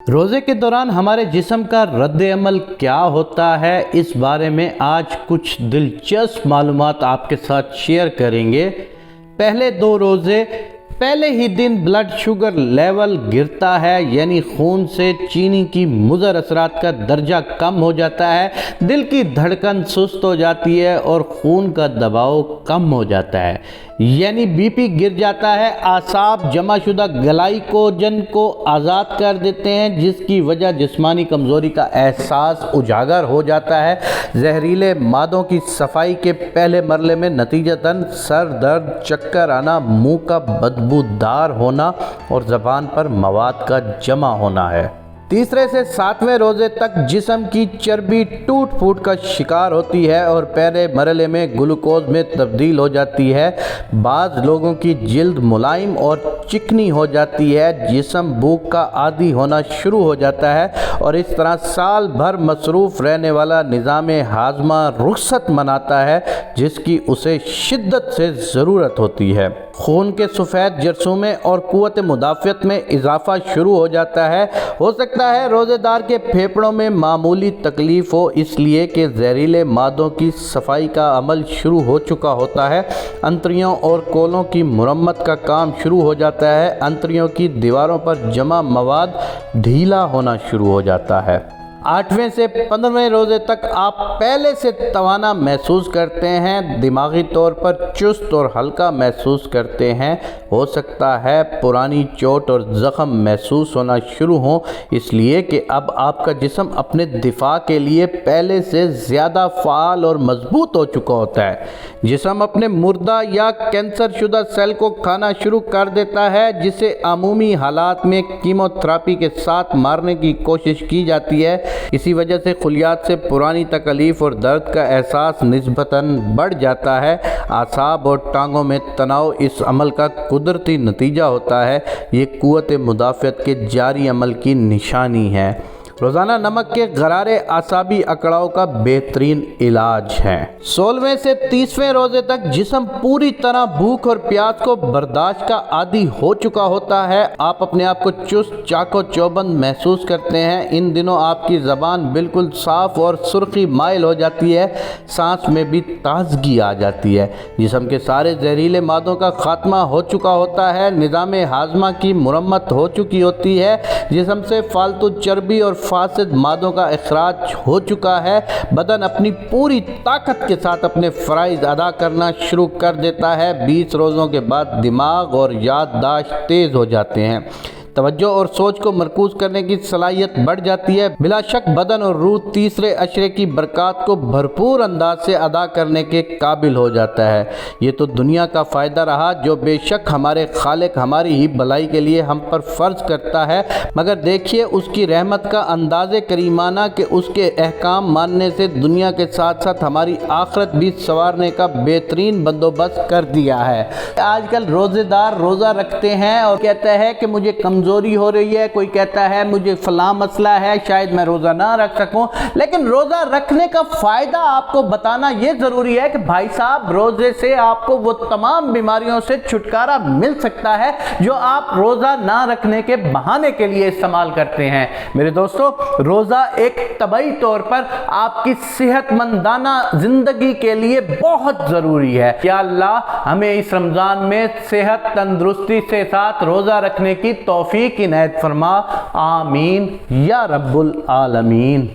روزے کے دوران ہمارے جسم کا رد عمل کیا ہوتا ہے، اس بارے میں آج کچھ دلچسپ معلومات آپ کے ساتھ شیئر کریں گے۔ پہلے 2 روزے پہلے ہی دن بلڈ شوگر لیول گرتا ہے، یعنی خون سے چینی کی مضر اثرات کا درجہ کم ہو جاتا ہے، دل کی دھڑکن سست ہو جاتی ہے اور خون کا دباؤ کم ہو جاتا ہے، یعنی بی پی گر جاتا ہے۔ اعصاب جمع شدہ گلائکوجن کو آزاد کر دیتے ہیں، جس کی وجہ جسمانی کمزوری کا احساس اجاگر ہو جاتا ہے۔ زہریلے مادوں کی صفائی کے پہلے مرحلے میں نتیجتاً سر درد، چکر آنا، منہ کا بدبودار ہونا اور زبان پر مواد کا جمع ہونا ہے۔ تیسرے سے 7ویں روزے تک جسم کی چربی ٹوٹ پھوٹ کا شکار ہوتی ہے اور پہلے مرحلے میں گلوکوز میں تبدیل ہو جاتی ہے۔ بعض لوگوں کی جلد ملائم اور چکنی ہو جاتی ہے، جسم بھوک کا عادی ہونا شروع ہو جاتا ہے اور اس طرح سال بھر مصروف رہنے والا نظام ہاضمہ رخصت مناتا ہے، جس کی اسے شدت سے ضرورت ہوتی ہے۔ خون کے سفید جرثومے اور قوت مدافعت میں اضافہ شروع ہو جاتا ہے۔ ہو سکتا ہے روزے دار کے پھیپھڑوں میں معمولی تکلیف ہو، اس لیے کہ زہریلے مادوں کی صفائی کا عمل شروع ہو چکا ہوتا ہے۔ انتڑیوں اور کولوں کی مرمت کا کام شروع ہو جاتا ہے۔ انتڑیوں کی دیواروں پر جمع مواد ڈھیلا ہونا شروع ہو جاتا ہے۔ 8ویں سے 15ویں روزے تک آپ پہلے سے توانا محسوس کرتے ہیں، دماغی طور پر چست اور ہلکا محسوس کرتے ہیں۔ ہو سکتا ہے پرانی چوٹ اور زخم محسوس ہونا شروع ہوں، اس لیے کہ اب آپ کا جسم اپنے دفاع کے لیے پہلے سے زیادہ فعال اور مضبوط ہو چکا ہوتا ہے۔ جسم اپنے مردہ یا کینسر شدہ سیل کو کھانا شروع کر دیتا ہے، جسے عمومی حالات میں کیمو تھراپی کے ساتھ مارنے کی کوشش کی جاتی ہے۔ اسی وجہ سے خلیات سے پرانی تکلیف اور درد کا احساس نسبتاً بڑھ جاتا ہے۔ اعصاب اور ٹانگوں میں تناؤ اس عمل کا قدرتی نتیجہ ہوتا ہے۔ یہ قوت مدافعت کے جاری عمل کی نشانی ہے۔ روزانہ نمک کے غرارے اعصابی اکڑاؤ کا بہترین علاج ہے۔ 16ویں سے 30ویں روزے تک جسم پوری طرح بھوک اور پیاس کو برداشت کا عادی ہو چکا ہوتا ہے۔ آپ اپنے آپ کو چست، چاق و چوبند محسوس کرتے ہیں۔ ان دنوں آپ کی زبان بالکل صاف اور سرخی مائل ہو جاتی ہے، سانس میں بھی تازگی آ جاتی ہے۔ جسم کے سارے زہریلے مادوں کا خاتمہ ہو چکا ہوتا ہے، نظام ہاضمہ کی مرمت ہو چکی ہوتی ہے، جسم سے فالتو چربی اور فاسد مادوں کا اخراج ہو چکا ہے۔ بدن اپنی پوری طاقت کے ساتھ اپنے فرائض ادا کرنا شروع کر دیتا ہے۔ 20 روزوں کے بعد دماغ اور یادداشت تیز ہو جاتے ہیں، توجہ اور سوچ کو مرکوز کرنے کی صلاحیت بڑھ جاتی ہے۔ بلا شک بدن اور روح تیسرے عشرے کی برکات کو بھرپور انداز سے ادا کرنے کے قابل ہو جاتا ہے۔ یہ تو دنیا کا فائدہ رہا، جو بے شک ہمارے خالق ہماری ہی بھلائی کے لیے ہم پر فرض کرتا ہے، مگر دیکھیے اس کی رحمت کا انداز کریمانہ کہ اس کے احکام ماننے سے دنیا کے ساتھ ساتھ ہماری آخرت بھی سنوارنے کا بہترین بندوبست کر دیا ہے۔ آج کل روزے دار روزہ رکھتے ہیں اور کہتا ہے کہ مجھے کمزوری ہو رہی ہے، کوئی کہتا ہے مجھے فلاں مسئلہ ہے، شاید میں روزہ نہ رکھ سکوں، لیکن روزہ رکھنے کا فائدہ آپ کو بتانا یہ ضروری ہے کہ بھائی صاحب، روزے سے آپ کو وہ تمام بیماریوں سے چھٹکارا مل سکتا ہے جو آپ روزہ نہ رکھنے کے بہانے کے لیے استعمال کرتے ہیں۔ میرے دوستو، روزہ ایک طبعی طور پر آپ کی صحت مندانہ زندگی کے لیے بہت ضروری ہے۔ یا اللہ ہمیں اس رمضان میں صحت تندرستی سے ساتھ روزہ رکھنے کی توفیق عنایت فرما، آمین یا رب العالمین۔